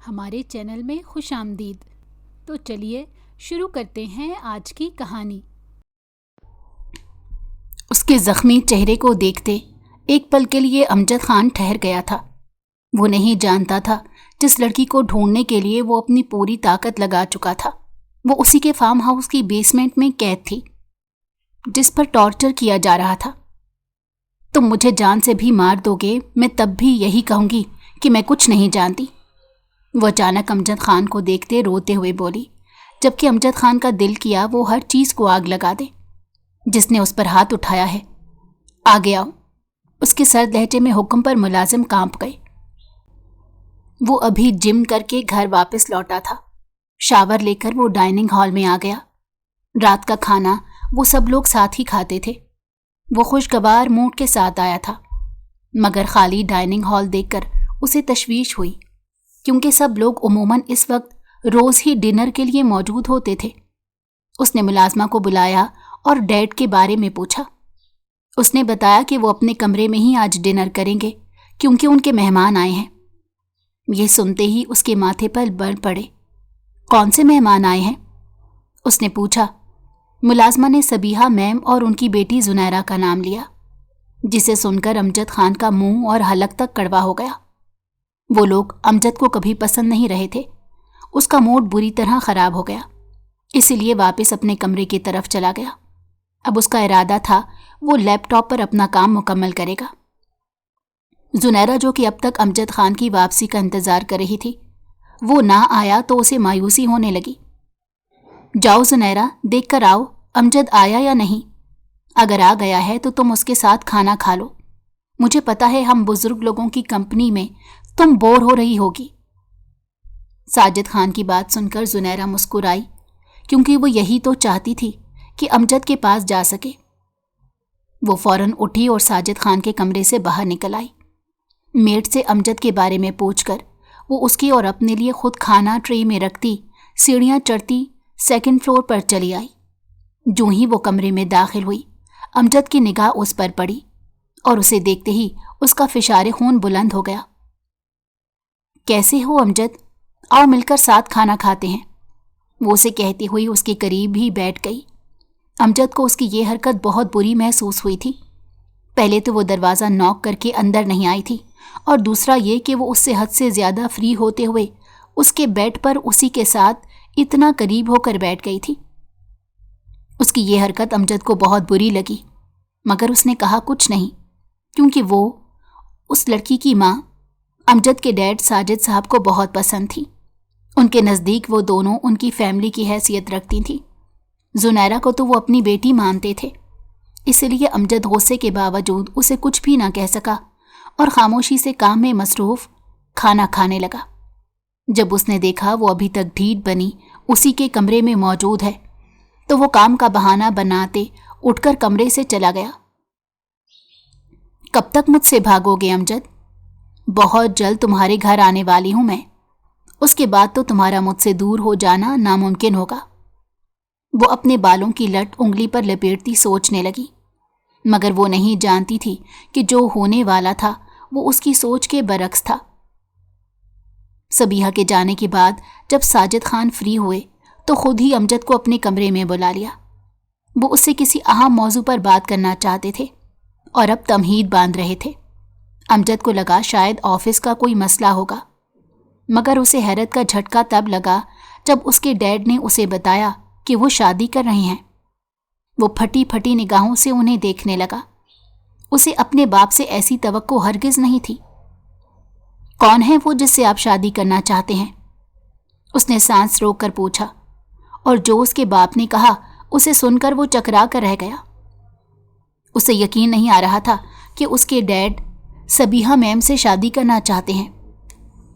ہمارے چینل میں خوش آمدید۔ تو چلیے شروع کرتے ہیں آج کی کہانی۔ اس کے زخمی چہرے کو دیکھتے ایک پل کے لیے امجد خان ٹھہر گیا تھا۔ وہ نہیں جانتا تھا جس لڑکی کو ڈھونڈنے کے لیے وہ اپنی پوری طاقت لگا چکا تھا، وہ اسی کے فارم ہاؤس کی بیسمنٹ میں قید تھی جس پر ٹارچر کیا جا رہا تھا۔ تم مجھے جان سے بھی مار دو گے، میں تب بھی یہی کہوں گی کہ میں کچھ نہیں جانتی۔ وہ اچانک امجد خان کو دیکھتے روتے ہوئے بولی، جبکہ امجد خان کا دل کیا وہ ہر چیز کو آگ لگا دے جس نے اس پر ہاتھ اٹھایا ہے۔ آگے آؤ، اس کے سرد لہجے میں حکم پر ملازم کانپ گئے۔ وہ ابھی جم کر کے گھر واپس لوٹا تھا۔ شاور لے کر وہ ڈائننگ ہال میں آ گیا۔ رات کا کھانا وہ سب لوگ ساتھ ہی کھاتے تھے۔ وہ خوشگوار موڈ کے ساتھ آیا تھا، مگر خالی ڈائننگ ہال دیکھ کر اسے تشویش ہوئی، کیونکہ سب لوگ عموماً اس وقت روز ہی ڈنر کے لیے موجود ہوتے تھے۔ اس نے ملازمہ کو بلایا اور ڈیڈ کے بارے میں پوچھا۔ اس نے بتایا کہ وہ اپنے کمرے میں ہی آج ڈنر کریں گے کیونکہ ان کے مہمان آئے ہیں۔ یہ سنتے ہی اس کے ماتھے پر بل پڑے۔ کون سے مہمان آئے ہیں؟ اس نے پوچھا۔ ملازمہ نے صبیحہ میم اور ان کی بیٹی زنیرہ کا نام لیا، جسے سن کر امجد خان کا منہ اور حلق تک کڑوا ہو گیا۔ وہ لوگ امجد کو کبھی پسند نہیں رہے تھے۔ اس کا موڈ بری طرح خراب ہو گیا، اسی لیے واپس اپنے کمرے کی طرف چلا گیا۔ اب اس کا ارادہ تھا وہ لیپ ٹاپ پر اپنا کام مکمل کرے گا۔ زنیرہ جو کہ اب تک امجد خان کی واپسی کا انتظار کر رہی تھی، وہ نہ آیا تو اسے مایوسی ہونے لگی۔ جاؤ زنیرہ، دیکھ کر آؤ امجد آیا یا نہیں۔ اگر آ گیا ہے تو تم اس کے ساتھ کھانا کھا لو۔ مجھے پتا ہے ہم بزرگ لوگوں کی کمپنی میں تم بور ہو رہی ہوگی۔ ساجد خان کی بات سن کر زنیرہ مسکرائی، کیونکہ وہ یہی تو چاہتی تھی کہ امجد کے پاس جا سکے۔ وہ فوراً اٹھی اور ساجد خان کے کمرے سے باہر نکل آئی۔ میٹ سے امجد کے بارے میں پوچھ کر وہ اس کی اور اپنے لیے خود کھانا ٹرے میں رکھتی سیڑھیاں چڑھتی سیکنڈ فلور پر چلی آئی۔ جو ہی وہ کمرے میں داخل ہوئی، امجد کی نگاہ اس پر پڑی اور اسے دیکھتے ہی اس کا فشار خون بلند ہو گیا۔ کیسے ہو امجد؟ آؤ مل کر ساتھ کھانا کھاتے ہیں، وہ اسے کہتی ہوئی اس کے قریب ہی بیٹھ گئی۔ امجد کو اس کی یہ حرکت بہت بری محسوس ہوئی تھی۔ پہلے تو وہ دروازہ نوک کر کے اندر نہیں آئی تھی، اور دوسرا یہ کہ وہ اس سے حد سے زیادہ فری ہوتے ہوئے اس کے بیڈ پر اسی کے ساتھ اتنا قریب ہو کر بیٹھ گئی تھی۔ اس کی یہ حرکت امجد کو بہت بری لگی، مگر اس نے کہا کچھ نہیں، کیونکہ وہ اس لڑکی کی ماں امجد کے ڈیڈ ساجد صاحب کو بہت پسند تھی۔ ان کے نزدیک وہ دونوں ان کی فیملی کی حیثیت رکھتی تھیں۔ زنیرہ کو تو وہ اپنی بیٹی مانتے تھے، اس لیے امجد غصے کے باوجود اسے کچھ بھی نہ کہہ سکا اور خاموشی سے کام میں مصروف کھانا کھانے لگا۔ جب اس نے دیکھا وہ ابھی تک ڈھیٹ بنی اسی کے کمرے میں موجود ہے تو وہ کام کا بہانہ بناتے اٹھ کر کمرے سے چلا گیا۔ کب تک مجھ سے بھاگو گے امجد؟ بہت جلد تمہارے گھر آنے والی ہوں میں، اس کے بعد تو تمہارا مجھ سے دور ہو جانا ناممکن ہوگا۔ وہ اپنے بالوں کی لٹ انگلی پر لپیٹتی سوچنے لگی، مگر وہ نہیں جانتی تھی کہ جو ہونے والا تھا وہ اس کی سوچ کے برعکس تھا۔ صبیحہ کے جانے کے بعد جب ساجد خان فری ہوئے تو خود ہی امجد کو اپنے کمرے میں بلا لیا۔ وہ اس سے کسی اہم موضوع پر بات کرنا چاہتے تھے اور اب تمہید باندھ رہے تھے۔ امجد کو لگا شاید آفس کا کوئی مسئلہ ہوگا، مگر اسے حیرت کا جھٹکا تب لگا جب اس کے ڈیڈ نے اسے بتایا کہ وہ شادی کر رہے ہیں۔ وہ پھٹی پھٹی نگاہوں سے انہیں دیکھنے لگا۔ اسے اپنے باپ سے ایسی توقع ہرگز نہیں تھی۔ کون ہے وہ جس سے آپ شادی کرنا چاہتے ہیں؟ اس نے سانس روک کر پوچھا، اور جو اس کے باپ نے کہا اسے سن کر وہ چکرا کر رہ گیا۔ اسے یقین نہیں آ رہا تھا کہ اس کے ڈیڈ صبیحہ میم سے شادی کرنا چاہتے ہیں۔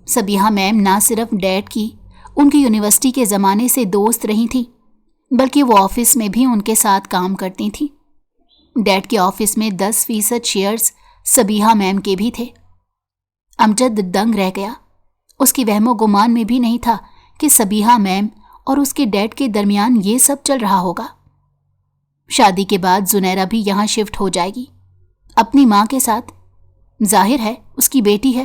صبیحہ میم نہ صرف ڈیڈ کی ان کی یونیورسٹی کے زمانے سے دوست رہی تھی، بلکہ وہ آفس میں بھی ان کے ساتھ کام کرتی تھیں۔ ڈیڈ کے آفس میں 10% شیئرز صبیحہ میم کے بھی تھے۔ امجد دنگ رہ گیا۔ اس کی وہم و گمان میں بھی نہیں تھا کہ صبیحہ میم اور اس کے ڈیڈ کے درمیان یہ سب چل رہا ہوگا۔ شادی کے بعد زنیرہ بھی یہاں شفٹ ہو جائے گی اپنی ماں کے ساتھ۔ ظاہر ہے اس کی بیٹی ہے،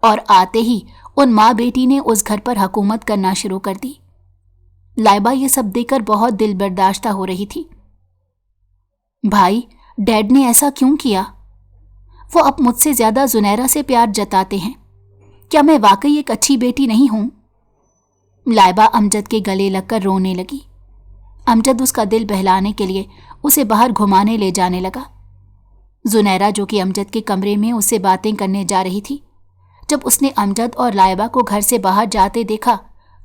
اور آتے ہی ان ماں بیٹی نے اس گھر پر حکومت کرنا شروع کر دی۔ لائبہ یہ سب دیکھ کر بہت دل برداشتہ ہو رہی تھی۔ بھائی، ڈیڈ نے ایسا کیوں کیا؟ وہ اب مجھ سے زیادہ زنیرہ سے پیار جتاتے ہیں۔ کیا میں واقعی ایک اچھی بیٹی نہیں ہوں؟ لائبہ امجد کے گلے لگ کر رونے لگی۔ امجد اس کا دل بہلانے کے لیے اسے باہر گھمانے لے جانے لگا۔ زنیرہ جو کہ امجد کے کمرے میں اس سے باتیں کرنے جا رہی تھی، جب اس نے امجد اور لائبہ کو گھر سے باہر جاتے دیکھا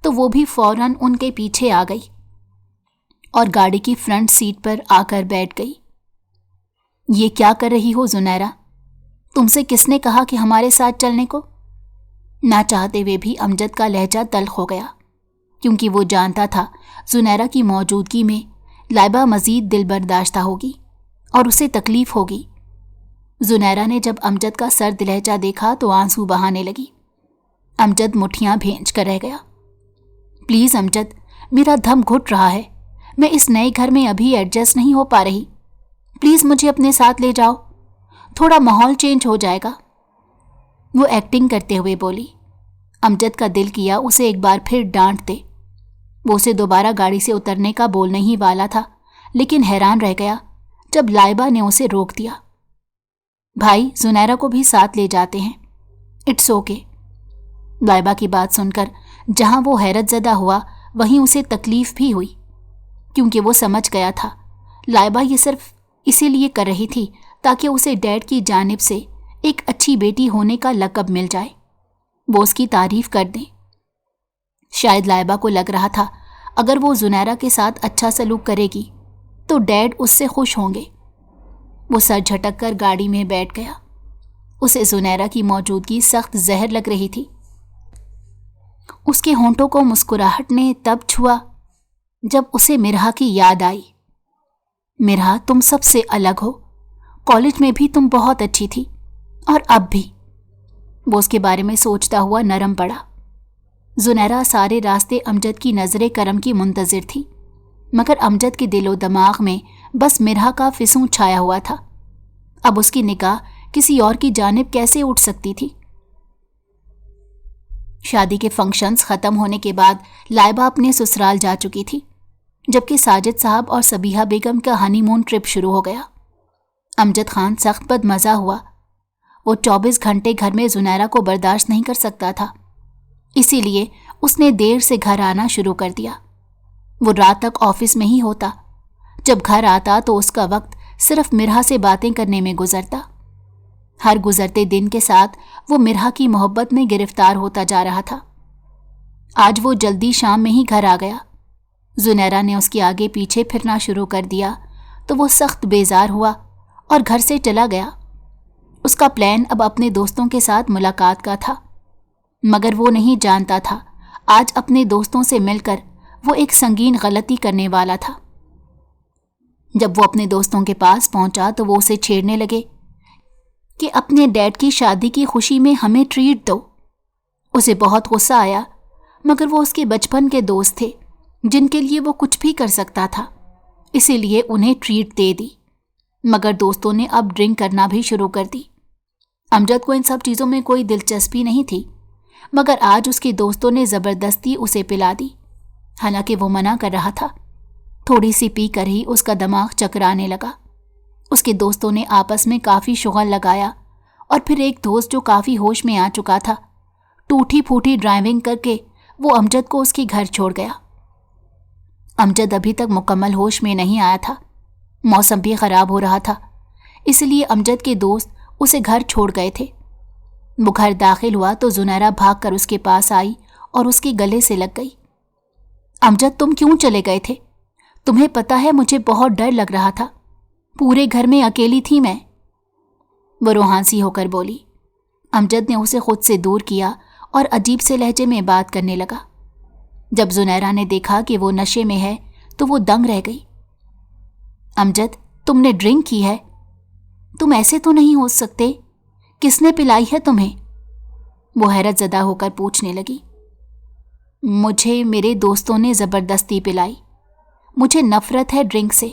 تو وہ بھی فوراً ان کے پیچھے آ گئی اور گاڑی کی فرنٹ سیٹ پر آ کر بیٹھ گئی۔ یہ کیا کر رہی ہو زنیرہ؟ تم سے کس نے کہا کہ ہمارے ساتھ چلنے کو؟ نہ چاہتے ہوئے بھی امجد کا لہجہ تلخ ہو گیا، کیونکہ وہ جانتا تھا زنیرہ کی موجودگی میں لائبہ مزید دل برداشتہ ہوگی اور اسے تکلیف ہوگی۔ زنیرہ نے جب امجد کا سرد لہجہ دیکھا تو آنسو بہانے لگی۔ امجد مٹھیاں بھینچ کر رہ گیا۔ پلیز امجد، میرا دم گھٹ رہا ہے، میں اس نئے گھر میں ابھی ایڈجسٹ نہیں ہو پا رہی، پلیز مجھے اپنے ساتھ لے جاؤ، تھوڑا ماحول چینج ہو جائے گا۔ وہ ایکٹنگ کرتے ہوئے بولی۔ امجد کا دل کیا اسے ایک بار پھر ڈانٹ دے۔ وہ اسے دوبارہ گاڑی سے اترنے کا بولنے ہی والا تھا، لیکن حیران رہ گیا جب لائبہ نے اسے روک دیا۔ بھائی، زنیرہ کو بھی ساتھ لے جاتے ہیں، اٹس اوکے۔ لائبہ کی بات سن کر جہاں وہ حیرت زدہ ہوا وہیں اسے تکلیف بھی ہوئی، کیونکہ وہ سمجھ گیا تھا لائبہ یہ صرف اسی لیے کر رہی تھی تاکہ اسے ڈیڈ کی جانب سے ایک اچھی بیٹی ہونے کا لقب مل جائے، وہ اس کی تعریف کر دیں۔ شاید لائبہ کو لگ رہا تھا اگر وہ زنیرہ کے ساتھ اچھا سلوک کرے گی تو ڈیڈ اس سے خوش ہوں گے۔ وہ سر جھٹک کر گاڑی میں بیٹھ گیا۔ اسے زنیرہ کی موجودگی سخت زہر لگ رہی تھی۔ اس کے ہونٹوں کو مسکراہٹ نے تب چھوا جب اسے مرہا کی یاد آئی۔ مرہا، تم سب سے الگ ہو، کالج میں بھی تم بہت اچھی تھی اور اب بھی۔ وہ اس کے بارے میں سوچتا ہوا نرم پڑا۔ زنیرہ سارے راستے امجد کی نظر کرم کی منتظر تھی، مگر امجد کے دل و دماغ میں بس مرہا کا فسوں چھایا ہوا تھا۔ اب اس کی نگاہ کسی اور کی جانب کیسے اٹھ سکتی تھی؟ شادی کے فنکشنز ختم ہونے کے بعد لائبہ اپنے سسرال جا چکی تھی، جبکہ ساجد صاحب اور صبیحہ بیگم کا ہنی مون ٹرپ شروع ہو گیا۔ امجد خان سخت بد مزہ ہوا۔ وہ 24 گھنٹے گھر میں زنیرہ کو برداشت نہیں کر سکتا تھا، اسی لیے اس نے دیر سے گھر آنا شروع کر دیا۔ وہ رات تک آفس میں ہی ہوتا، جب گھر آتا تو اس کا وقت صرف مرہا سے باتیں کرنے میں گزرتا۔ ہر گزرتے دن کے ساتھ وہ مرہا کی محبت میں گرفتار ہوتا جا رہا تھا۔ آج وہ جلدی شام میں ہی گھر آ گیا۔ زنیرہ نے اس کے آگے پیچھے پھرنا شروع کر دیا تو وہ سخت بیزار ہوا اور گھر سے چلا گیا۔ اس کا پلان اب اپنے دوستوں کے ساتھ ملاقات کا تھا، مگر وہ نہیں جانتا تھا آج اپنے دوستوں سے مل کر وہ ایک سنگین غلطی کرنے والا تھا۔ جب وہ اپنے دوستوں کے پاس پہنچا تو وہ اسے چھیڑنے لگے کہ اپنے ڈیڈ کی شادی کی خوشی میں ہمیں ٹریٹ دو۔ اسے بہت غصہ آیا، مگر وہ اس کے بچپن کے دوست تھے جن کے لیے وہ کچھ بھی کر سکتا تھا، اسی لیے انہیں ٹریٹ دے دی۔ مگر دوستوں نے اب ڈرنک کرنا بھی شروع کر دی۔ امجد کو ان سب چیزوں میں کوئی دلچسپی نہیں تھی، مگر آج اس کے دوستوں نے زبردستی اسے پلا دی، حالانکہ وہ منع کر رہا تھا۔ تھوڑی سی پی کر ہی اس کا دماغ چکرانے لگا۔ اس کے دوستوں نے آپس میں کافی شغل لگایا اور پھر ایک دوست جو کافی ہوش میں آ چکا تھا، ٹوٹی پھوٹی ڈرائیونگ کر کے وہ امجد کو اس کے گھر چھوڑ گیا۔ امجد ابھی تک مکمل ہوش میں نہیں آیا تھا، موسم بھی خراب ہو رہا تھا، اس لیے امجد کے دوست اسے گھر چھوڑ گئے تھے۔ وہ گھر داخل ہوا تو زنیرہ بھاگ کر اس کے پاس آئی اور اس کے گلے سے لگ گئی۔ امجد، تم کیوں چلے گئے تھے؟ تمہیں پتا ہے مجھے بہت ڈر لگ رہا تھا، پورے گھر میں اکیلی تھی میں۔ وہ روحانسی ہو کر بولی۔ امجد نے اسے خود سے دور کیا اور عجیب سے لہجے میں بات کرنے لگا۔ جب زنیرہ نے دیکھا کہ وہ نشے میں ہے تو وہ دنگ رہ گئی۔ امجد، تم نے ڈرنک کی ہے؟ تم ایسے تو نہیں ہو سکتے، کس نے پلائی ہے تمہیں؟ وہ حیرت زدہ ہو کر پوچھنے لگی۔ مجھے میرے دوستوں نے زبردستی پلائی، مجھے نفرت ہے ڈرنک سے،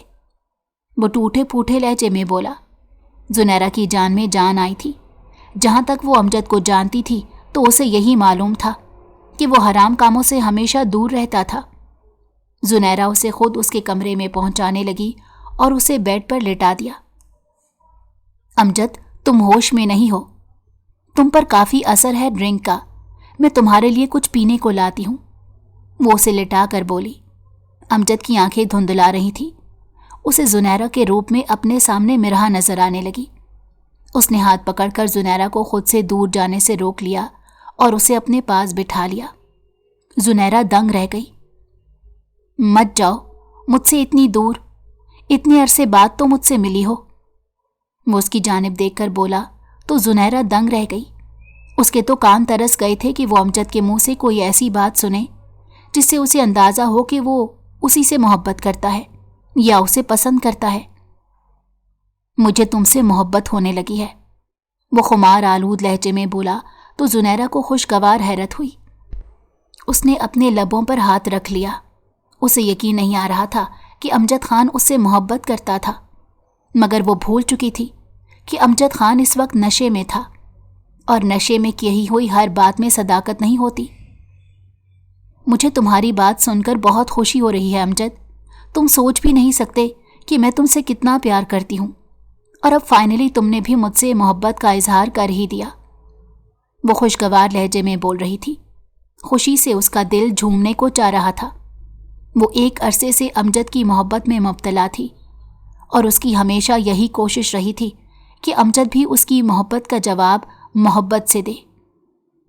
وہ ٹوٹے پھوٹے لہجے میں بولا۔ زنیرہ کی جان میں جان آئی تھی۔ جہاں تک وہ امجد کو جانتی تھی تو اسے یہی معلوم تھا کہ وہ حرام کاموں سے ہمیشہ دور رہتا تھا۔ زنیرہ اسے خود اس کے کمرے میں پہنچانے لگی اور اسے بیڈ پر لٹا دیا۔ امجد، تم ہوش میں نہیں ہو، تم پر کافی اثر ہے ڈرنک کا، میں تمہارے لیے کچھ پینے کو لاتی ہوں، وہ اسے لٹا کر بولی۔ امجد کی آنکھیں دھندلا رہی تھی۔ اسے زنیرہ کے روپ میں اپنے سامنے مرہا نظر آنے لگی۔ اس نے ہاتھ پکڑ کر زنیرہ کو خود سے دور جانے سے روک لیا اور اسے اپنے پاس بٹھا لیا۔ زنیرہ دنگ رہ گئی۔ مت جاؤ مجھ سے اتنی دور، اتنے عرصے بعد تو مجھ سے ملی ہو، وہ اس کی جانب دیکھ کر بولا تو زنیرہ دنگ رہ گئی۔ اس کے تو کان ترس گئے تھے کہ وہ امجد کے منہ سے کوئی ایسی بات سنے جس سے اسے اندازہ ہو کہ وہ اسی سے محبت کرتا ہے یا اسے پسند کرتا ہے۔ مجھے تم سے محبت ہونے لگی ہے، وہ خمار آلود لہجے میں بولا تو زنیرہ کو خوشگوار حیرت ہوئی۔ اس نے اپنے لبوں پر ہاتھ رکھ لیا۔ اسے یقین نہیں آ رہا تھا کہ امجد خان اس سے محبت کرتا تھا، مگر وہ بھول چکی تھی کہ امجد خان اس وقت نشے میں تھا، اور نشے میں کہی ہوئی ہر بات میں صداقت نہیں ہوتی۔ مجھے تمہاری بات سن کر بہت خوشی ہو رہی ہے امجد، تم سوچ بھی نہیں سکتے کہ میں تم سے کتنا پیار کرتی ہوں، اور اب فائنلی تم نے بھی مجھ سے محبت کا اظہار کر ہی دیا، وہ خوشگوار لہجے میں بول رہی تھی۔ خوشی سے اس کا دل جھومنے کو چاہ رہا تھا۔ وہ ایک عرصے سے امجد کی محبت میں مبتلا تھی، اور اس کی ہمیشہ یہی کوشش رہی تھی کہ امجد بھی اس کی محبت کا جواب محبت سے دے،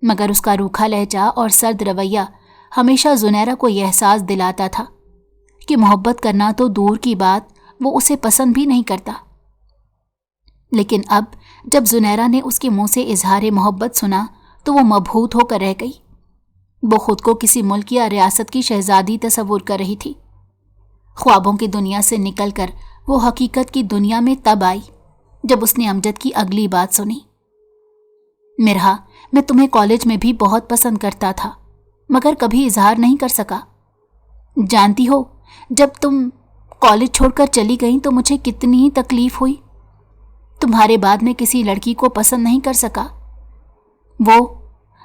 مگر اس کا روکھا لہجہ اور سرد رویہ ہمیشہ زنیرہ کو یہ احساس دلاتا تھا کہ محبت کرنا تو دور کی بات، وہ اسے پسند بھی نہیں کرتا۔ لیکن اب جب زنیرہ نے اس کے منہ سے اظہار محبت سنا تو وہ مبہوت ہو کر رہ گئی۔ وہ خود کو کسی ملک یا ریاست کی شہزادی تصور کر رہی تھی۔ خوابوں کی دنیا سے نکل کر وہ حقیقت کی دنیا میں تب آئی جب اس نے امجد کی اگلی بات سنی۔ مرہا، میں تمہیں کالج میں بھی بہت پسند کرتا تھا، مگر کبھی اظہار نہیں کر سکا۔ جانتی ہو، جب تم کالج چھوڑ کر چلی گئیں تو مجھے کتنی تکلیف ہوئی۔ تمہارے بعد میں کسی لڑکی کو پسند نہیں کر سکا۔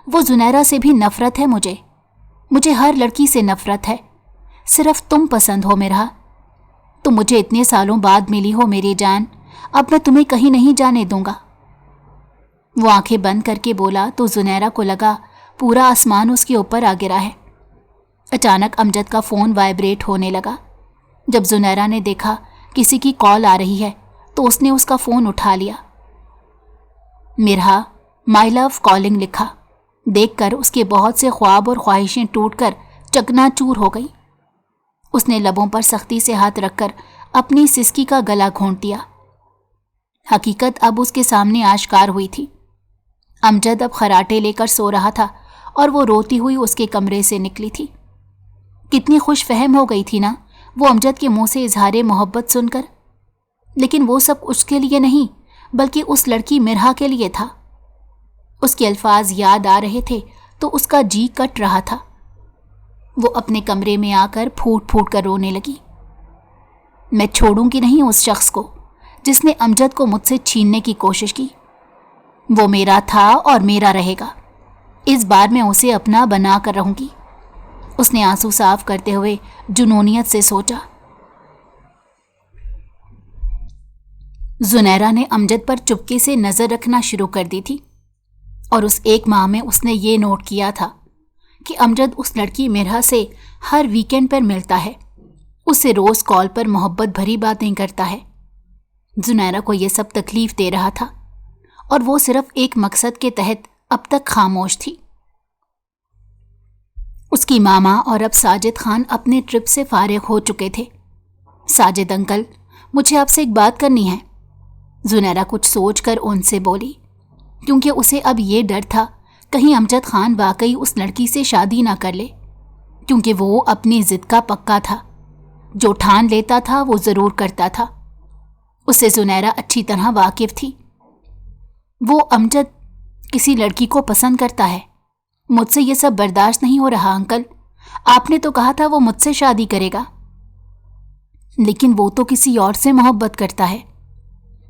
وہ زنیرہ سے بھی نفرت ہے مجھے ہر لڑکی سے نفرت ہے، صرف تم پسند ہو مرہا۔ تم مجھے اتنے سالوں بعد ملی ہو میری جان، اب میں تمہیں کہیں نہیں جانے دوں گا، وہ آنکھیں بند کر کے بولا تو زنیرہ کو لگا پورا آسمان اس کے اوپر آ گرا ہے۔ اچانک امجد کا فون وائبریٹ ہونے لگا۔ جب زنیرہ نے دیکھا کسی کی کال آ رہی ہے تو اس نے اس کا فون اٹھا لیا۔ مرہا، مائی لو کالنگ لکھا۔ دیکھ کر اس کے بہت سے خواب اور خواہشیں ٹوٹ کر چکنا چور ہو گئی۔ اس نے لبوں پر سختی سے ہاتھ رکھ کر اپنی سسکی کا گلا گھونٹ دیا۔ حقیقت اب اس کے سامنے آشکار ہوئی تھی۔ امجد اب خراٹے لے کر سو رہا تھا اور وہ روتی ہوئی اس کے کمرے سے نکلی تھی۔ کتنی خوش فہم ہو گئی تھی نا وہ امجد کے منہ سے اظہار محبت سن کر، لیکن وہ سب اس کے لیے نہیں بلکہ اس لڑکی مرہا کے لیے تھا۔ اس کے الفاظ یاد آ رہے تھے تو اس کا جی کٹ رہا تھا۔ وہ اپنے کمرے میں آ کر پھوٹ پھوٹ کر رونے لگی۔ میں چھوڑوں گی نہیں اس شخص کو جس نے امجد کو مجھ سے چھیننے کی کوشش کی۔ وہ میرا تھا اور میرا رہے گا، اس بار میں اسے اپنا بنا کر رہوں گی، اس نے آنسو صاف کرتے ہوئے جنونیت سے سوچا۔ زنیرہ نے امجد پر چپکے سے نظر رکھنا شروع کر دی تھی، اور اس ایک ماہ میں اس نے یہ نوٹ کیا تھا کہ امجد اس لڑکی مرہا سے ہر ویکینڈ پر ملتا ہے، اس سے روز کال پر محبت بھری باتیں کرتا ہے۔ زنیرہ کو یہ سب تکلیف دے رہا تھا، اور وہ صرف ایک مقصد کے تحت اب تک خاموش تھی۔ اس کی ماما اور اب ساجد خان اپنے ٹرپ سے فارغ ہو چکے تھے۔ ساجد انکل، مجھے آپ سے ایک بات کرنی ہے، زنیرہ کچھ سوچ کر ان سے بولی، کیونکہ اسے اب یہ ڈر تھا کہیں امجد خان واقعی اس لڑکی سے شادی نہ کر لے، کیونکہ وہ اپنی ضد کا پکا تھا، جو ٹھان لیتا تھا وہ ضرور کرتا تھا۔ اسے زنیرہ اچھی طرح واقف تھی۔ وہ امجد کسی لڑکی کو پسند کرتا ہے، مجھ سے یہ سب برداشت نہیں ہو رہا انکل، آپ نے تو کہا تھا وہ مجھ سے شادی کرے گا، لیکن وہ تو کسی اور سے محبت کرتا ہے،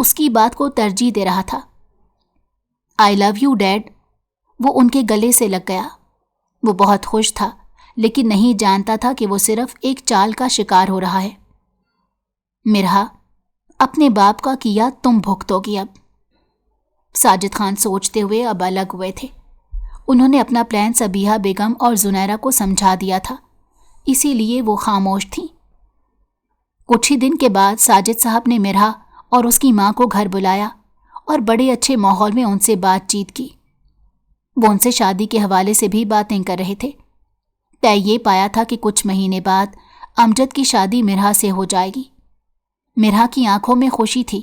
اس کی بات کو ترجیح دے رہا تھا۔ آئی لو یو ڈیڈ، وہ ان کے گلے سے لگ گیا۔ وہ بہت خوش تھا، لیکن نہیں جانتا تھا کہ وہ صرف ایک چال کا شکار ہو رہا ہے۔ مرہا، اپنے باپ کا کیا تم بھگتو گی اب۔ ساجد خان سوچتے ہوئے اب الگ ہوئے تھے۔ انہوں نے اپنا پلان صبیحہ بیگم اور زنیرہ کو سمجھا دیا تھا، اسی لیے وہ خاموش تھیں۔ کچھ ہی دن کے بعد ساجد صاحب نے مرہا اور اس کی ماں کو گھر بلایا اور بڑے اچھے ماحول میں ان سے بات چیت کی۔ وہ ان سے شادی کے حوالے سے بھی باتیں کر رہے تھے۔ طے یہ پایا تھا کہ کچھ مہینے بعد امجد کی شادی مرہا سے ہو جائے گی۔ مرہا کی آنکھوں میں خوشی تھی،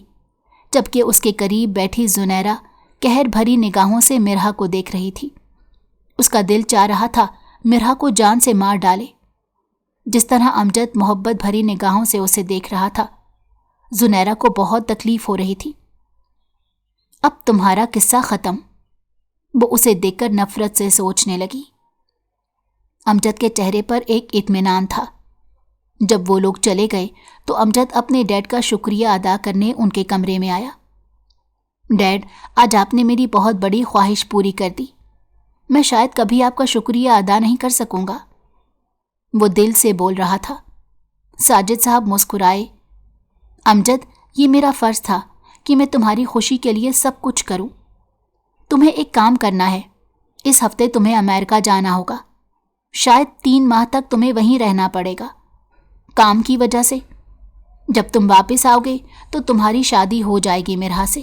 جبکہ اس کے قریب بیٹھی زنیرہ قہر بھری نگاہوں سے مرہا کو دیکھ رہی تھی۔ اس کا دل چاہ رہا تھا مرہا کو جان سے مار ڈالے۔ جس طرح امجد محبت بھری نگاہوں سے اسے دیکھ رہا تھا، زنیرہ کو بہت تکلیف ہو رہی تھی۔ اب تمہارا قصہ ختم، وہ اسے دیکھ کر نفرت سے سوچنے لگی۔ امجد کے چہرے پر ایک اطمینان تھا۔ جب وہ لوگ چلے گئے تو امجد اپنے ڈیڈ کا شکریہ ادا کرنے ان کے کمرے میں آیا۔ ڈیڈ، آج آپ نے میری بہت بڑی خواہش پوری کر دی۔ میں شاید کبھی آپ کا شکریہ ادا نہیں کر سکوں گا۔ وہ دل سے بول رہا تھا۔ ساجد صاحب مسکرائے۔ امجد، یہ میرا فرض تھا کہ میں تمہاری خوشی کے لیے سب کچھ کروں۔ تمہیں ایک کام کرنا ہے، اس ہفتے تمہیں امریکہ جانا ہوگا۔ شاید 3 ماہ تک تمہیں وہیں رہنا پڑے گا، کام کی وجہ سے۔ جب تم واپس آؤ گے تو تمہاری شادی ہو جائے گی مرہا سے۔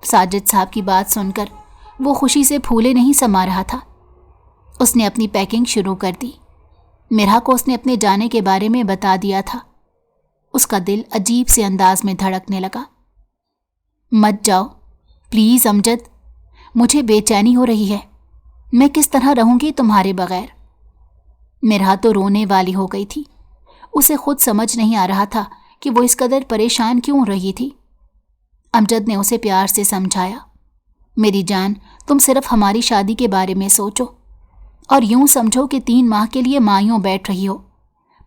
ساجد صاحب کی بات سن کر وہ خوشی سے پھولے نہیں سما رہا تھا۔ اس نے اپنی پیکنگ شروع کر دی۔ مرہا کو اس نے اپنے جانے کے بارے میں بتا دیا تھا۔ اس کا دل عجیب سے انداز میں دھڑکنے لگا۔ مت جاؤ پلیز امجد، مجھے بے چینی ہو رہی ہے۔ میں کس طرح رہوں گی تمہارے بغیر؟ مرہا تو رونے والی ہو گئی تھی۔ اسے خود سمجھ نہیں آ رہا تھا کہ وہ اس قدر پریشان کیوں رہی تھی۔ امجد نے اسے پیار سے سمجھایا، میری جان، تم صرف ہماری شادی کے بارے میں سوچو اور یوں سمجھو کہ 3 ماہ کے لیے مایوں بیٹھ رہی ہو،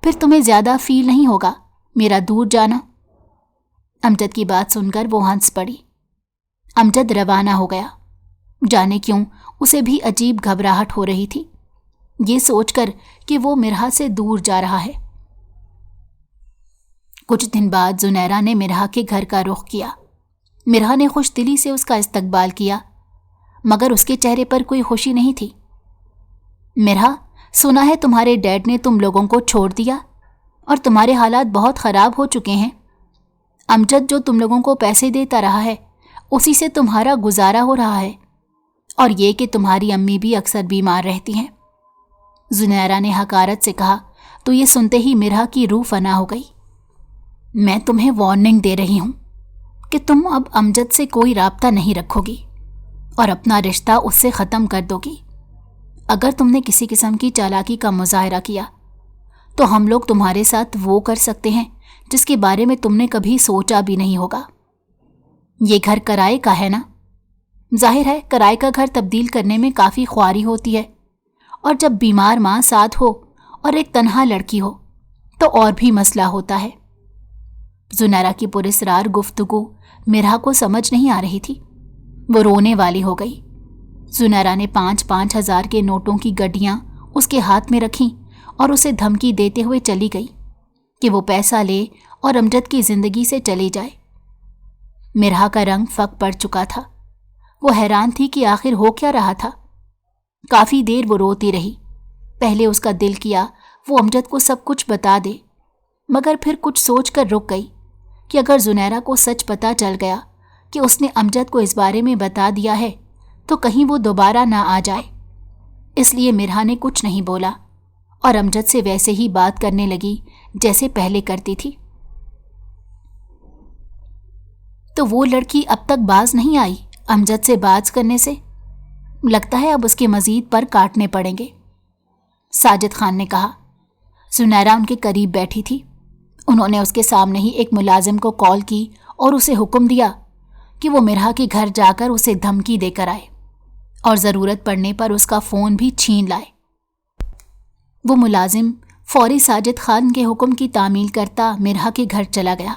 پھر تمہیں زیادہ فیل نہیں ہوگا میرا دور جانا۔ امجد کی بات سن کر وہ ہنس پڑی۔ امجد روانہ ہو گیا۔ جانے کیوں اسے بھی عجیب گھبراہٹ ہو رہی تھی، یہ سوچ کر کہ وہ مرہا سے دور جا رہا ہے۔ کچھ دن بعد زنیرہ نے مرہا کے گھر کا رخ کیا۔ مرہا نے خوش دلی سے اس کا استقبال کیا، مگر اس کے چہرے پر کوئی خوشی نہیں تھی۔ مرہا، سنا ہے تمہارے ڈیڈ نے تم لوگوں کو چھوڑ دیا اور تمہارے حالات بہت خراب ہو چکے ہیں۔ امجد جو تم لوگوں کو پیسے دیتا رہا ہے، اسی سے تمہارا گزارا ہو رہا ہے، اور یہ کہ تمہاری امی بھی اکثر بیمار رہتی ہیں۔ زنیرہ نے حقارت سے کہا تو یہ سنتے ہی مرہا کی روح فنا ہو گئی۔ میں تمہیں وارننگ دے رہی ہوں کہ تم اب امجد سے کوئی رابطہ نہیں رکھو گی اور اپنا رشتہ اس سے ختم کر دو گی۔ اگر تم نے کسی قسم کی چالاکی کا مظاہرہ کیا تو ہم لوگ تمہارے ساتھ وہ کر سکتے ہیں جس کے بارے میں تم نے کبھی سوچا بھی نہیں ہوگا۔ یہ گھر کرائے کا ہے نا؟ ظاہر ہے کرائے کا گھر تبدیل کرنے میں کافی خواری ہوتی ہے، اور جب بیمار ماں ساتھ ہو اور ایک تنہا لڑکی ہو تو اور بھی مسئلہ ہوتا ہے۔ زنیرہ کی پراسرار گفتگو مرہا کو سمجھ نہیں آ رہی تھی۔ وہ رونے والی ہو گئی۔ زنیرہ نے 5-5 ہزار کے نوٹوں کی گڈیاں اس کے ہاتھ میں رکھیں اور اسے دھمکی دیتے ہوئے چلی گئی کہ وہ پیسہ لے اور امجد کی زندگی سے چلی جائے۔ مرہا کا رنگ فک پڑ چکا تھا۔ وہ حیران تھی کہ آخر ہو کیا رہا تھا۔ کافی دیر وہ روتی رہی۔ پہلے اس کا دل کیا وہ امجد کو سب کچھ بتا دے، مگر پھر کچھ سوچ کر رک گئی کہ اگر زنیرہ کو سچ پتہ چل گیا کہ اس نے امجد کو اس بارے میں بتا دیا ہے تو کہیں وہ دوبارہ نہ آ جائے۔ اس لیے مرہا نے کچھ نہیں بولا اور امجد سے ویسے ہی بات کرنے لگی جیسے پہلے کرتی تھی۔ تو وہ لڑکی اب تک باز نہیں آئی امجد سے بات کرنے سے؟ لگتا ہے اب اس کے مزید پر کاٹنے پڑیں گے، ساجد خان نے کہا۔ زنیرہ ان کے قریب بیٹھی تھی۔ انہوں نے اس کے سامنے ہی ایک ملازم کو کال کی اور اسے حکم دیا کہ وہ مرہا کے گھر جا کر اسے دھمکی دے کر آئے اور ضرورت پڑنے پر اس کا فون بھی چھین لائے۔ وہ ملازم فوری ساجد خان کے حکم کی تعمیل کرتا مرہا کے گھر چلا گیا۔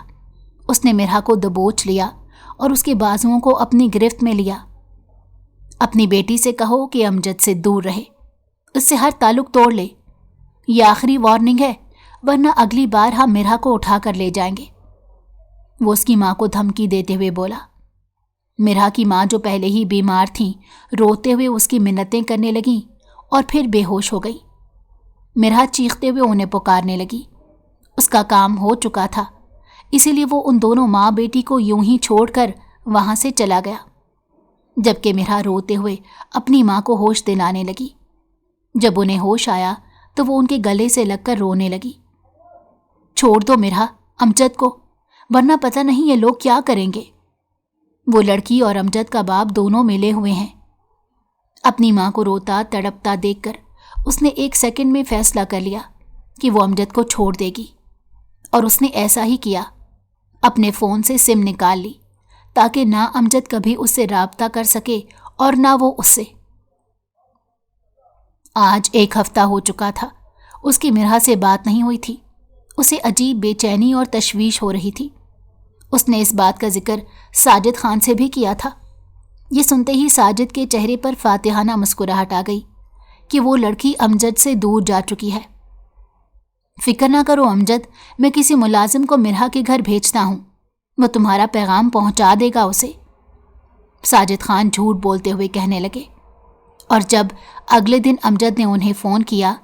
اس نے مرہا کو دبوچ لیا اور اس کے بازوؤں کو اپنی گرفت میں لیا۔ اپنی بیٹی سے کہو کہ امجد سے دور رہے، اس سے ہر تعلق توڑ لے۔ یہ آخری وارننگ ہے، ورنہ اگلی بار ہم مرہا کو اٹھا کر لے جائیں گے، وہ اس کی ماں کو دھمکی دیتے ہوئے بولا۔ مرہا کی ماں جو پہلے ہی بیمار تھیں، روتے ہوئے اس کی منتیں کرنے لگیں اور پھر بے ہوش ہو گئی۔ مرہا چیختے ہوئے انہیں پکارنے لگی۔ اس کا کام ہو چکا تھا، اسی لیے وہ ان دونوں ماں بیٹی کو یوں ہی چھوڑ کر وہاں سے چلا گیا، جبکہ مرہا روتے ہوئے اپنی ماں کو ہوش دلانے لگی۔ جب انہیں ہوش آیا تو وہ ان کے گلے سے لگ کر رونے لگی۔ چھوڑ دو مرہا امجد کو، ورنہ پتہ نہیں یہ لوگ کیا کریں گے۔ وہ لڑکی اور امجد کا باپ دونوں ملے ہوئے ہیں۔ اپنی ماں کو روتا تڑپتا دیکھ کر اس نے ایک سیکنڈ میں فیصلہ کر لیا کہ وہ امجد کو چھوڑ دے گی، اور اس نے ایسا ہی کیا۔ اپنے فون سے سم نکال لی تاکہ نہ امجد کبھی اس سے رابطہ کر سکے اور نہ وہ اس سے۔ آج 1 ہفتہ ہو چکا تھا اس کی مرہا سے بات نہیں ہوئی تھی۔ اسے عجیب بے چینی اور تشویش ہو رہی تھی۔ اس نے اس بات کا ذکر ساجد خان سے بھی کیا تھا۔ یہ سنتے ہی ساجد کے چہرے پر فاتحانہ مسکراہٹ آ گئی کہ وہ لڑکی امجد سے دور جا چکی ہے۔ فکر نہ کرو امجد، میں کسی ملازم کو مرہا کے گھر بھیجتا ہوں، وہ تمہارا پیغام پہنچا دے گا اسے، ساجد خان جھوٹ بولتے ہوئے کہنے لگے۔ اور جب اگلے دن امجد نے انہیں فون کیا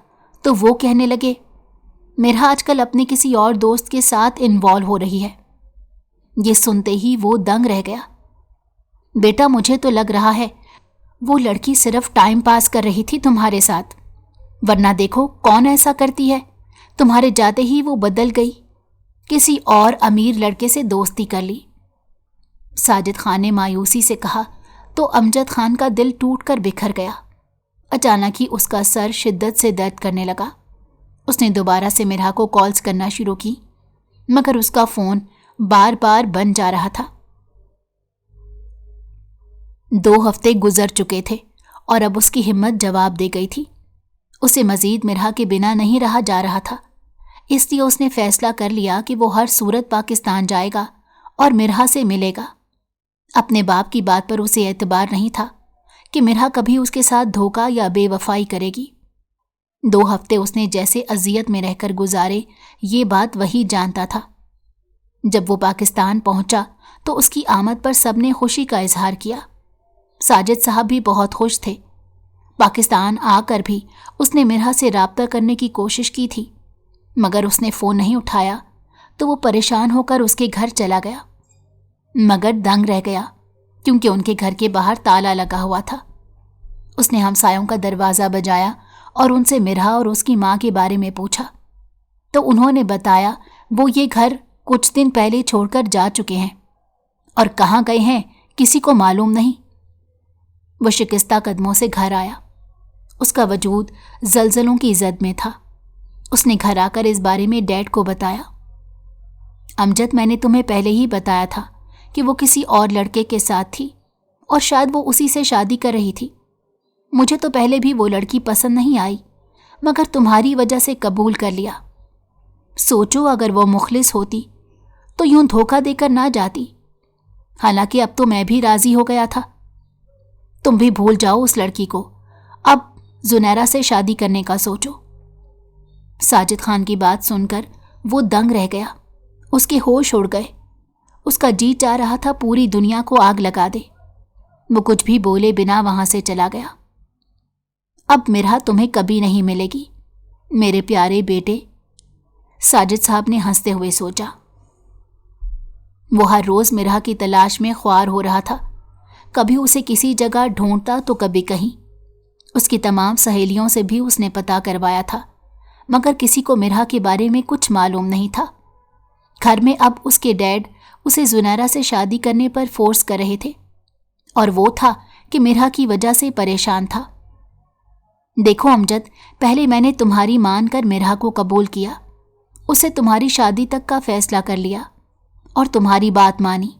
تو وہ کہنے لگے، مرہا آج کل اپنے کسی اور دوست کے ساتھ انوالو ہو رہی ہے۔ یہ سنتے ہی وہ دنگ رہ گیا۔ بیٹا مجھے تو لگ رہا ہے وہ لڑکی صرف ٹائم پاس کر رہی تھی تمہارے ساتھ، ورنہ دیکھو کون ایسا کرتی ہے، تمہارے جاتے ہی وہ بدل گئی، کسی اور امیر لڑکے سے دوستی کر لی۔ ساجد خان نے مایوسی سے کہا تو امجد خان کا دل ٹوٹ کر بکھر گیا۔ اچانک ہی اس کا سر شدت سے درد کرنے لگا۔ اس نے دوبارہ سے مرہا کو کالز کرنا شروع کی، مگر اس کا فون بار بار بند جا رہا تھا۔ 2 ہفتے گزر چکے تھے اور اب اس کی ہمت جواب دے گئی تھی۔ اسے مزید مرہا کے بنا نہیں رہا جا رہا تھا، اس لیے اس نے فیصلہ کر لیا کہ وہ ہر صورت پاکستان جائے گا اور مرہا سے ملے گا۔ اپنے باپ کی بات پر اسے اعتبار نہیں تھا کہ مرہا کبھی اس کے ساتھ دھوکہ یا بے وفائی کرے گی۔ 2 ہفتے اس نے جیسے اذیت میں رہ کر گزارے، یہ بات وہی جانتا تھا۔ جب وہ پاکستان پہنچا تو اس کی آمد پر سب نے خوشی کا اظہار کیا۔ ساجد صاحب بھی بہت خوش تھے۔ پاکستان آ کر بھی اس نے مرہا سے رابطہ کرنے کی کوشش کی تھی، مگر اس نے فون نہیں اٹھایا تو وہ پریشان ہو کر اس کے گھر چلا گیا، مگر دنگ رہ گیا کیونکہ ان کے گھر کے باہر تالا لگا ہوا تھا۔ اس نے ہمسایوں کا دروازہ بجایا اور ان سے مرہا اور اس کی ماں کے بارے میں پوچھا تو انہوں نے بتایا وہ یہ گھر کچھ دن پہلے چھوڑ کر جا چکے ہیں اور کہاں گئے ہیں کسی کو معلوم نہیں۔ وہ شکستہ قدموں سے گھر آیا۔ اس کا وجود زلزلوں کی زد میں تھا۔ اس نے گھر آ کر اس بارے میں ڈیڈ کو بتایا۔ امجد، میں نے تمہیں پہلے ہی بتایا تھا کہ وہ کسی اور لڑکے کے ساتھ تھی اور شاید وہ اسی سے شادی کر رہی تھی۔ مجھے تو پہلے بھی وہ لڑکی پسند نہیں آئی، مگر تمہاری وجہ سے قبول کر لیا۔ سوچو اگر وہ مخلص ہوتی تو یوں دھوکہ دے کر نہ جاتی، حالانکہ اب تو میں بھی راضی ہو گیا تھا۔ تم بھی بھول جاؤ اس لڑکی کو، اب زنیرہ سے شادی کرنے کا سوچو۔ ساجد خان کی بات سن کر وہ دنگ رہ گیا۔ اس کے ہوش اڑ گئے۔ اس کا جی چاہ رہا تھا پوری دنیا کو آگ لگا دے۔ وہ کچھ بھی بولے بنا وہاں سے چلا گیا۔ اب مرہا تمہیں کبھی نہیں ملے گی میرے پیارے بیٹے، ساجد صاحب نے ہنستے ہوئے سوچا۔ وہ ہر روز مرہا کی تلاش میں خوار ہو رہا تھا، کبھی اسے کسی جگہ ڈھونڈتا تو کبھی کہیں۔ اس کی تمام سہیلیوں سے بھی اس نے پتہ کروایا تھا، مگر کسی کو مرہا کے بارے میں کچھ معلوم نہیں تھا۔ گھر میں اب اس کے ڈیڈ اسے زنیرہ سے شادی کرنے پر فورس کر رہے تھے، اور وہ تھا کہ مرہا کی وجہ سے پریشان تھا۔ دیکھو امجد، پہلے میں نے تمہاری مان کر مرہا کو قبول کیا، اسے تمہاری شادی تک کا فیصلہ کر لیا اور تمہاری بات مانی۔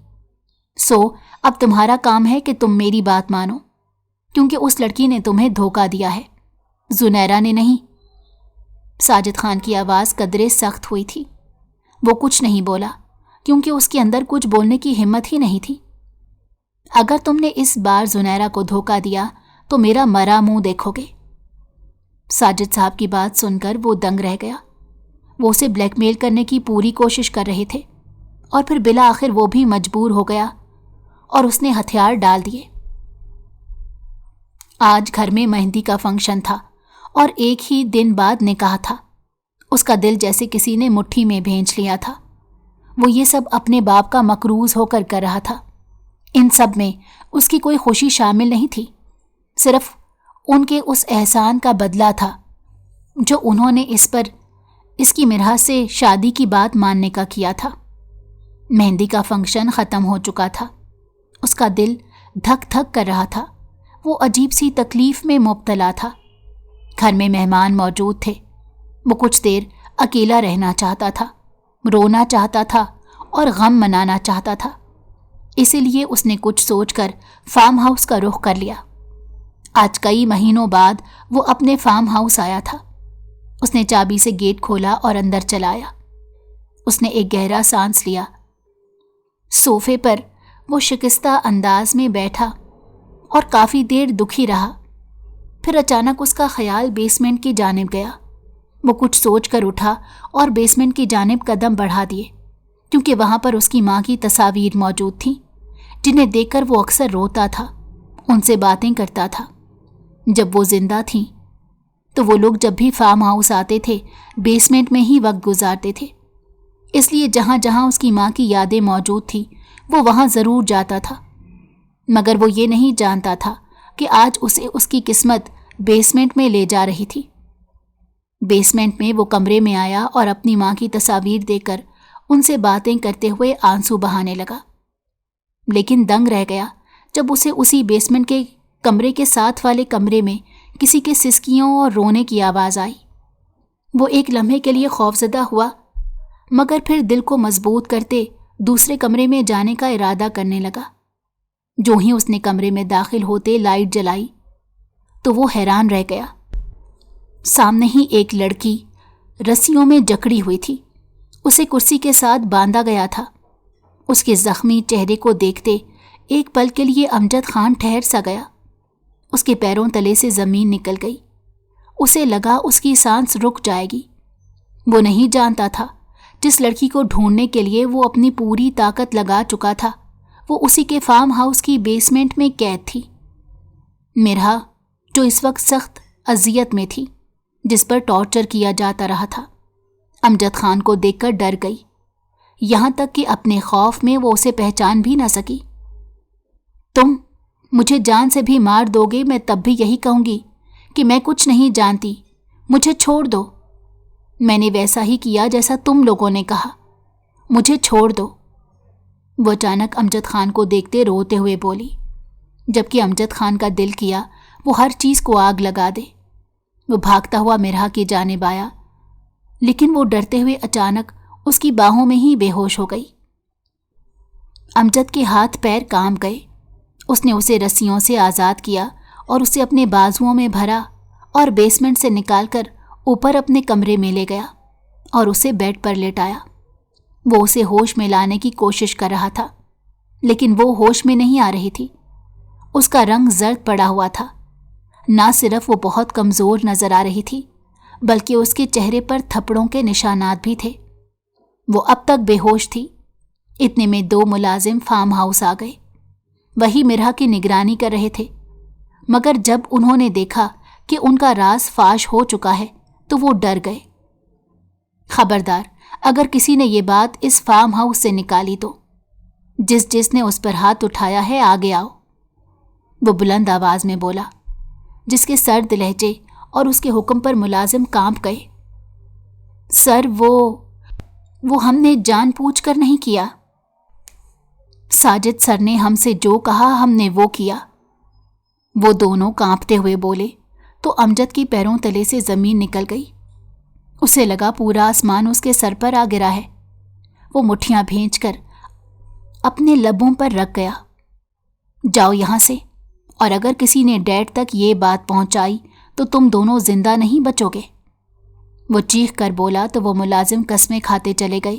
اب تمہارا کام ہے کہ تم میری بات مانو، کیونکہ اس لڑکی نے تمہیں دھوکہ دیا ہے، زنیرہ نے نہیں۔ ساجد خان کی آواز قدرے سخت ہوئی تھی۔ وہ کچھ نہیں بولا، کیونکہ اس کے اندر کچھ بولنے کی ہمت ہی نہیں تھی۔ اگر تم نے اس بار زنیرہ کو دھوکہ دیا تو میرا مرا منہ دیکھو گے۔ ساجد صاحب کی بات سن کر وہ دنگ رہ گیا۔ وہ اسے بلیک میل کرنے کی پوری کوشش کر رہے تھے اور پھر بالآخر وہ بھی مجبور ہو گیا اور اس نے ہتھیار ڈال دیے۔ آج گھر میں مہندی کا فنکشن تھا اور ایک ہی دن بعد نکاح تھا۔ اس کا دل جیسے کسی نے مٹھی میں بھینچ لیا تھا۔ وہ یہ سب اپنے باپ کا مقروض ہو کر رہا تھا۔ ان سب میں اس کی کوئی خوشی شامل نہیں تھی، صرف ان کے اس احسان کا بدلہ تھا جو انہوں نے اس کی مرحا سے شادی کی بات ماننے کا کیا تھا۔ مہندی کا فنکشن ختم ہو چکا تھا۔ اس کا دل دھک دھک کر رہا تھا۔ وہ عجیب سی تکلیف میں مبتلا تھا۔ گھر میں مہمان موجود تھے۔ وہ کچھ دیر اکیلا رہنا چاہتا تھا، رونا چاہتا تھا اور غم منانا چاہتا تھا۔ اسی لیے اس نے کچھ سوچ کر فارم ہاؤس کا رخ کر لیا۔ آج کئی مہینوں بعد وہ اپنے فارم ہاؤس آیا تھا۔ اس نے چابی سے گیٹ کھولا اور اندر چلا آیا۔ اس نے ایک گہرا سانس لیا۔ صوفے پر وہ شکستہ انداز میں بیٹھا اور کافی دیر دکھی رہا۔ پھر اچانک اس کا خیال بیسمنٹ کی جانب گیا۔ وہ کچھ سوچ کر اٹھا اور بیسمنٹ کی جانب قدم بڑھا دیے، کیونکہ وہاں پر اس کی ماں کی تصاویر موجود تھیں جنہیں دیکھ کر وہ اکثر روتا تھا، ان سے باتیں کرتا تھا۔ جب وہ زندہ تھیں تو وہ لوگ جب بھی فارم ہاؤس آتے تھے بیسمنٹ میں ہی وقت گزارتے تھے، اس لیے جہاں جہاں اس کی ماں کی یادیں موجود تھیں وہ وہاں ضرور جاتا تھا۔ مگر وہ یہ نہیں جانتا تھا کہ آج اسے اس کی قسمت بیسمنٹ میں لے جا رہی تھی۔ بیسمنٹ میں وہ کمرے میں آیا اور اپنی ماں کی تصاویر دیکھ کر ان سے باتیں کرتے ہوئے آنسو بہانے لگا، لیکن دنگ رہ گیا جب اسے اسی بیسمنٹ کے کمرے کے ساتھ والے کمرے میں کسی کے سسکیوں اور رونے کی آواز آئی۔ وہ ایک لمحے کے لیے خوفزدہ ہوا، مگر پھر دل کو مضبوط کرتے دوسرے کمرے میں جانے کا ارادہ کرنے لگا۔ جو ہی اس نے کمرے میں داخل ہوتے لائٹ جلائی تو وہ حیران رہ گیا۔ سامنے ہی ایک لڑکی رسیوں میں جکڑی ہوئی تھی۔ اسے کرسی کے ساتھ باندھا گیا تھا۔ اس کے زخمی چہرے کو دیکھتے ایک پل کے لیے امجد خان ٹھہر سا گیا۔ اس کے پیروں تلے سے زمین نکل گئی۔ اسے لگا اس کی سانس رک جائے گی۔ وہ نہیں جانتا تھا جس لڑکی کو ڈھونڈنے کے لیے وہ اپنی پوری طاقت لگا چکا تھا وہ اسی کے فارم ہاؤس کی بیسمنٹ میں قید تھی۔ مرحا جو اس وقت سخت اذیت میں تھی، جس پر ٹارچر کیا جاتا رہا تھا، امجد خان کو دیکھ کر ڈر گئی، یہاں تک کہ اپنے خوف میں وہ اسے پہچان بھی نہ سکی۔ تم مجھے جان سے بھی مار دو گے، میں تب بھی یہی کہوں گی کہ میں کچھ نہیں جانتی، مجھے چھوڑ دو۔ میں نے ویسا ہی کیا جیسا تم لوگوں نے کہا، مجھے چھوڑ دو۔ وہ اچانک امجد خان کو دیکھتے روتے ہوئے بولی، جبکہ امجد خان کا دل کیا وہ ہر چیز کو آگ لگا دے۔ وہ بھاگتا ہوا مرحا کی جانب آیا، لیکن وہ ڈرتے ہوئے اچانک اس کی باہوں میں ہی بے ہوش ہو گئی۔ امجد کے ہاتھ پیر کانپ گئے۔ اس نے اسے رسیوں سے آزاد کیا اور اسے اپنے بازوؤں میں بھرا اور بیسمنٹ سے نکال کر اوپر اپنے کمرے میں لے گیا اور اسے بیڈ پر لیٹایا۔ وہ اسے ہوش میں لانے کی کوشش کر رہا تھا، لیکن وہ ہوش میں نہیں آ رہی تھی۔ اس کا رنگ زرد پڑا ہوا تھا۔ نہ صرف وہ بہت کمزور نظر آ رہی تھی، بلکہ اس کے چہرے پر تھپڑوں کے نشانات بھی تھے۔ وہ اب تک بے ہوش تھی۔ اتنے میں 2 ملازم فارم ہاؤس آ گئے۔ وہی مرحا کی نگرانی کر رہے تھے، مگر جب انہوں نے دیکھا کہ ان کا راز فاش ہو چکا ہے تو وہ ڈر گئے۔ خبردار، اگر کسی نے یہ بات اس فارم ہاؤس سے نکالی تو جس نے اس پر ہاتھ اٹھایا ہے آگے آؤ، وہ بلند آواز میں بولا، جس کے سرد لہجے اور اس کے حکم پر ملازم کانپ گئے۔ سر وہ ہم نے جان پوچھ کر نہیں کیا۔ ساجد سر نے ہم سے جو کہا ہم نے وہ کیا، وہ دونوں کانپتے ہوئے بولے تو امجد کی پیروں تلے سے زمین نکل گئی۔ اسے لگا پورا آسمان اس کے سر پر آ گرا ہے۔ وہ مٹھیاں بھینچ کر اپنے لبوں پر رکھ گیا۔ جاؤ یہاں سے، اور اگر کسی نے ڈیڈ تک یہ بات پہنچائی تو تم دونوں زندہ نہیں بچو گے۔ وہ چیخ کر بولا تو وہ ملازم قسمیں کھاتے چلے گئے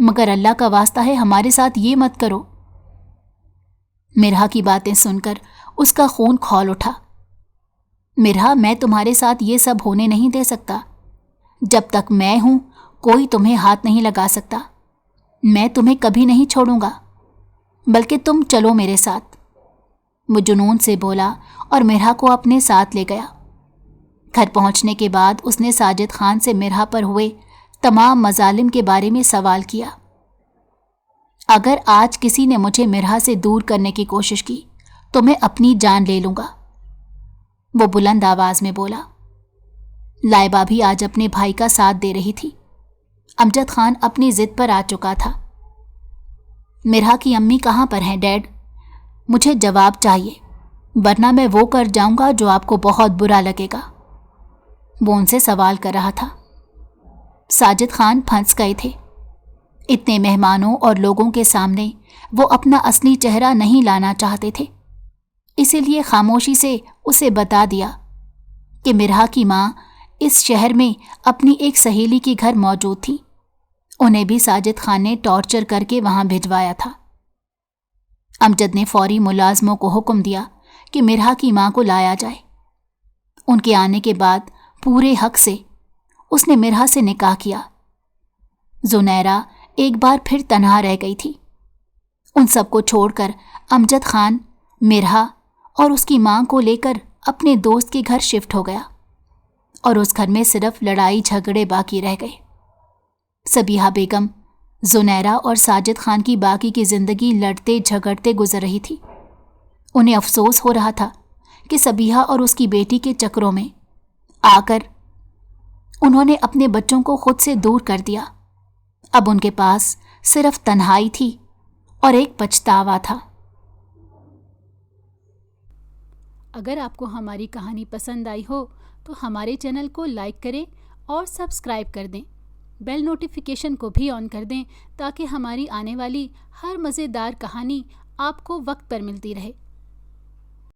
مگر اللہ کا واسطہ ہے ہمارے ساتھ یہ مت کرو۔ مرہا کی باتیں سن کر اس کا خون کھول اٹھا۔ مرہا، میں تمہارے ساتھ یہ سب ہونے نہیں دے سکتا۔ جب تک میں ہوں کوئی تمہیں ہاتھ نہیں لگا سکتا۔ میں تمہیں کبھی نہیں چھوڑوں گا، بلکہ تم چلو میرے ساتھ۔ وہ جنون سے بولا اور مرہا کو اپنے ساتھ لے گیا۔ گھر پہنچنے کے بعد اس نے ساجد خان سے مرہا پر ہوئے تمام مظالم کے بارے میں سوال کیا۔ اگر آج کسی نے مجھے مرہا سے دور کرنے کی کوشش کی تو میں اپنی جان لے لوں گا، وہ بلند آواز میں بولا۔ لائبہ بھی آج اپنے بھائی کا ساتھ دے رہی تھی۔ امجد خان اپنی ضد پر آ چکا تھا۔ مرہا کی امی کہاں پر ہیں ڈیڈ؟ مجھے جواب چاہیے، ورنہ میں وہ کر جاؤں گا جو آپ کو بہت برا لگے گا، وہ ان سے سوال کر رہا تھا۔ ساجد خان پھنس گئے تھے۔ اتنے مہمانوں اور لوگوں کے سامنے وہ اپنا اصلی چہرہ نہیں لانا چاہتے تھے، اسی لیے خاموشی سے اسے بتا دیا کہ مرہا کی ماں اس شہر میں اپنی ایک سہیلی کی گھر موجود تھی۔ انہیں بھی ساجد خان نے ٹارچر کر کے وہاں بھجوایا تھا۔ امجد نے فوری ملازموں کو حکم دیا کہ مرہا کی ماں کو لایا جائے۔ ان کے آنے کے بعد پورے حق سے اس نے مرہا سے نکاح کیا۔ زنیرہ ایک بار پھر تنہا رہ گئی تھی۔ ان سب کو چھوڑ کر امجد خان مرہا اور اس کی ماں کو لے کر اپنے دوست کے گھر شفٹ ہو گیا، اور اس گھر میں صرف لڑائی جھگڑے باقی رہ گئے۔ صبیحہ بیگم، زنیرہ اور ساجد خان کی باقی کی زندگی لڑتے جھگڑتے گزر رہی تھی۔ انہیں افسوس ہو رہا تھا کہ صبیحہ اور اس کی بیٹی کے چکروں میں آ کر انہوں نے اپنے بچوں کو خود سے دور کر دیا۔ اب ان کے پاس صرف تنہائی تھی اور ایک پچھتاوا تھا۔ اگر آپ کو ہماری کہانی پسند آئی ہو تو ہمارے چینل کو لائک کریں اور سبسکرائب کر دیں۔ بیل نوٹیفیکیشن کو بھی آن کر دیں تاکہ ہماری آنے والی ہر مزیدار کہانی آپ کو وقت پر ملتی رہے۔